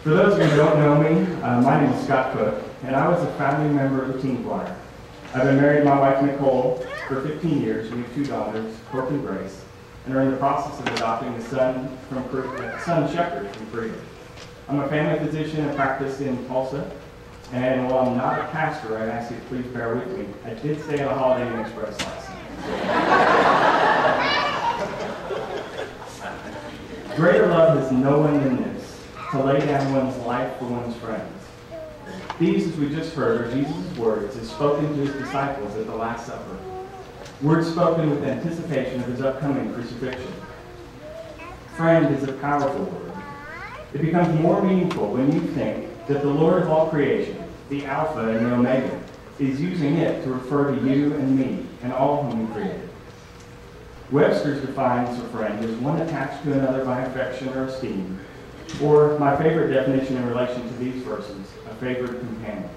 For those of you who don't know me, my name is Koch, and I was a founding member of the teen choir. I've been married to my wife Nicole for 15 years. We have 2 daughters, Hope and Grace, and are in the process of adopting a son shepherd from Korea. I'm a family physician and practice in Tulsa, and while I'm not a pastor, I ask you to please bear with me. I did stay at a Holiday Inn Express last night. Greater love has no one than this, to lay down one's life for one's friends. These, as we just heard, are Jesus' words as spoken to his disciples at the Last Supper. Words spoken with anticipation of his upcoming crucifixion. Friend is a powerful word. It becomes more meaningful when you think that the Lord of all creation, the Alpha and the Omega, is using it to refer to you and me and all whom he created. Webster's defines a friend as one attached to another by affection or esteem, or my favorite definition in relation to these verses, a favored companion.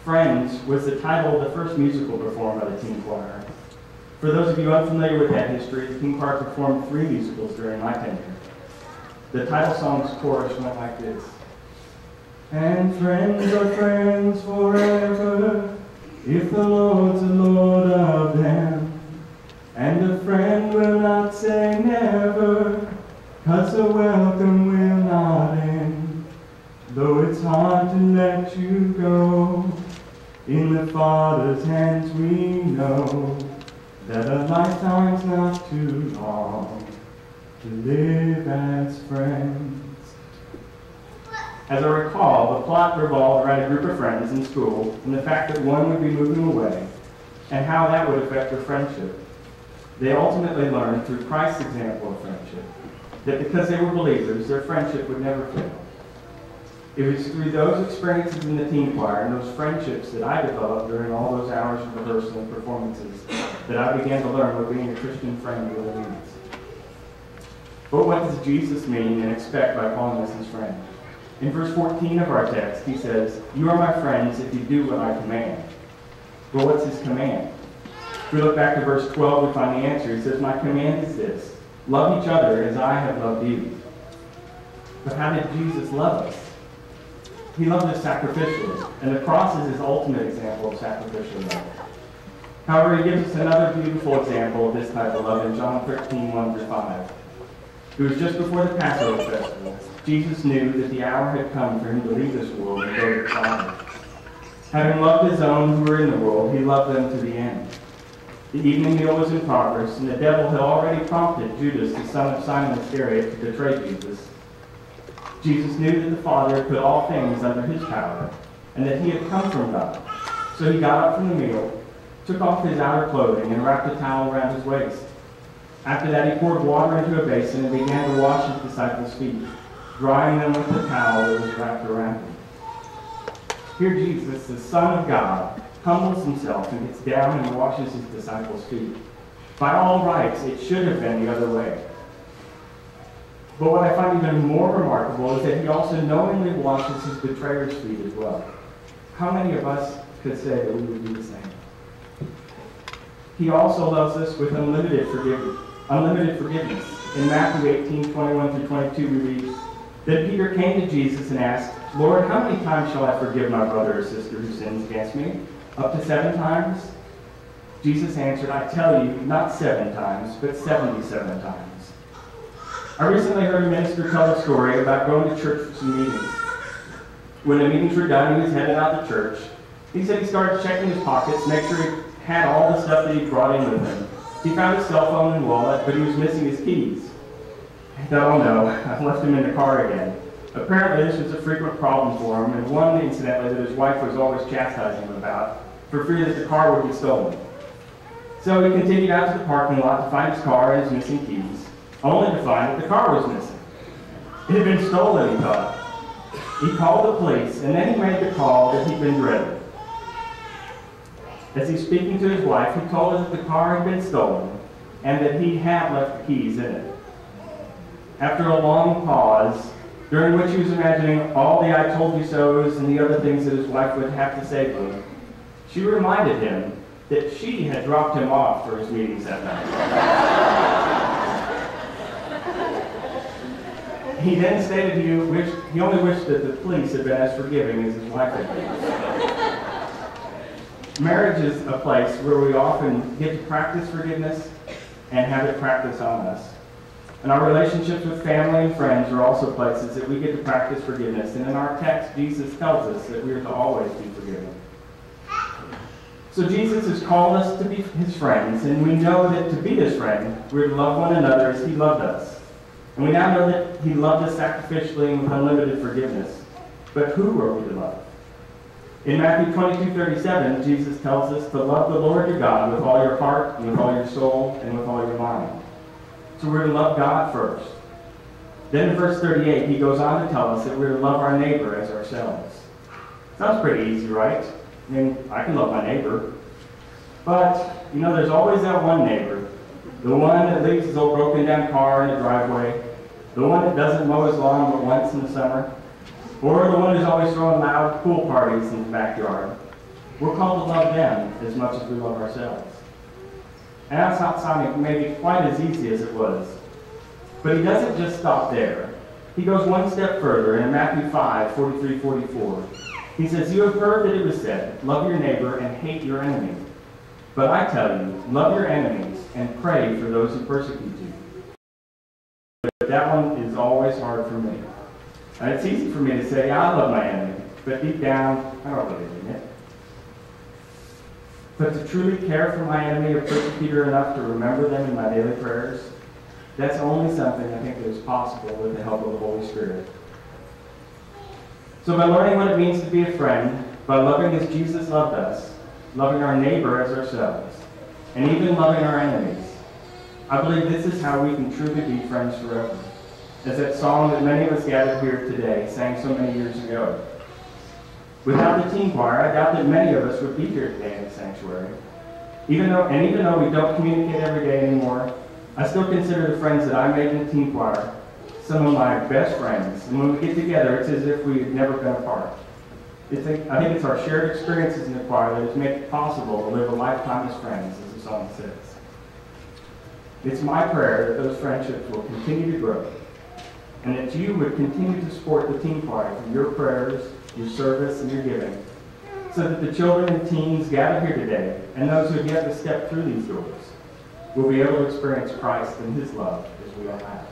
Friends was the title of the first musical performed by the teen choir. For those of you unfamiliar with that history, the teen choir performed 3 musicals during my tenure. The title song's chorus went like this. And friends are friends forever, if the Lord's the Lord of them. And a friend will not say never, 'cause the welcome will not end. Though it's hard to let you go, in the Father's hands we know that a lifetime's not too long to live as friends. As I recall, the plot revolved around a group of friends in school and the fact that one would be moving away and how that would affect their friendship. They ultimately learned through Christ's example of friendship that because they were believers, their friendship would never fail. It was through those experiences in the teen choir and those friendships that I developed during all those hours of rehearsal and performances that I began to learn what being a Christian friend really means. But what does Jesus mean and expect by calling us his friend? In verse 14 of our text, he says, "You are my friends if you do what I command." Well, what's his command? If we look back to verse 12, we find the answer. He says, "My command is this, love each other as I have loved you." But how did Jesus love us? He loved us sacrificially, and the cross is his ultimate example of sacrificial love. However, he gives us another beautiful example of this type of love in John 13, 1-5. It was just before the Passover festival. Jesus knew that the hour had come for him to leave this world and go to the Father. Having loved his own who were in the world, he loved them to the end. The evening meal was in progress, and the devil had already prompted Judas, the son of Simon Iscariot, to betray Jesus. Jesus knew that the Father had put all things under his power, and that he had come from God. So he got up from the meal, took off his outer clothing, and wrapped a towel around his waist. After that, he poured water into a basin and began to wash his disciples' feet, drying them with the towel that was wrapped around him. Here Jesus, the Son of God, humbles himself and gets down and washes his disciples' feet. By all rights, it should have been the other way. But what I find even more remarkable is that he also knowingly washes his betrayer's feet as well. How many of us could say that we would do the same? He also loves us with unlimited forgiveness. In Matthew 18, 21-22, we read, "Then Peter came to Jesus and asked, 'Lord, how many times shall I forgive my brother or sister who sins against me? Up to 7 times?' Jesus answered, 'I tell you, not 7 times, but 77 times. I recently heard a minister tell a story about going to church for some meetings. When the meetings were done, he was headed out to church. He said he started checking his pockets, make sure he had all the stuff that he brought in with him. He found his cell phone and wallet, but he was missing his keys. He thought, oh no, I've left him in the car again. Apparently this was a frequent problem for him, and one incidentally that his wife was always chastising him about, for fear that the car would be stolen. So he continued out to the parking lot to find his car and his missing keys, only to find that the car was missing. It had been stolen, he thought. He called the police, and then he made the call that he'd been dreading. As he's speaking to his wife, he told her that the car had been stolen and that he had left the keys in it. After a long pause, during which he was imagining all the I told you so's and the other things that his wife would have to say to him, she reminded him that she had dropped him off for his meetings that night. He then stated he only wished that the police had been as forgiving as his wife had been. Marriage is a place where we often get to practice forgiveness and have it practiced on us. And our relationships with family and friends are also places that we get to practice forgiveness. And in our text, Jesus tells us that we are to always be forgiven. So Jesus has called us to be his friends, and we know that to be his friend, we're to love one another as he loved us. And we now know that he loved us sacrificially and with unlimited forgiveness. But who are we to love? In Matthew 22:37, Jesus tells us to love the Lord your God with all your heart, and with all your soul, and with all your mind. So we're to love God first. Then in verse 38, he goes on to tell us that we're to love our neighbor as ourselves. Sounds pretty easy, right? I mean, I can love my neighbor. But, there's always that one neighbor. The one that leaves his old broken down car in the driveway. The one that doesn't mow his lawn but once in the summer. Or the one who's always throwing loud pool parties in the backyard. We're called to love them as much as we love ourselves. And that's not sounding maybe quite as easy as it was. But he doesn't just stop there. He goes one step further in Matthew 5:43-44. He says, "You have heard that it was said, love your neighbor and hate your enemy. But I tell you, love your enemies and pray for those who persecute you." But that one is always hard for me. And it's easy for me to say, I love my enemy. But deep down, I don't really mean it. But to truly care for my enemy or persecutor enough to remember them in my daily prayers, that's only something I think that is possible with the help of the Holy Spirit. So by learning what it means to be a friend, by loving as Jesus loved us, loving our neighbor as ourselves, and even loving our enemies, I believe this is how we can truly be friends forever. As that song that many of us gathered here today sang so many years ago. Without the teen choir, I doubt that many of us would be here today in the sanctuary. Even though we don't communicate every day anymore, I still consider the friends that I made in the teen choir some of my best friends. And when we get together, it's as if we had never been apart. I think it's our shared experiences in the choir that has made it possible to live a lifetime as friends, as the song says. It's my prayer that those friendships will continue to grow, and that you would continue to support the teen choir through your prayers, your service, and your giving, so that the children and teens gathered here today, and those who have yet to step through these doors, will be able to experience Christ and his love as we all have.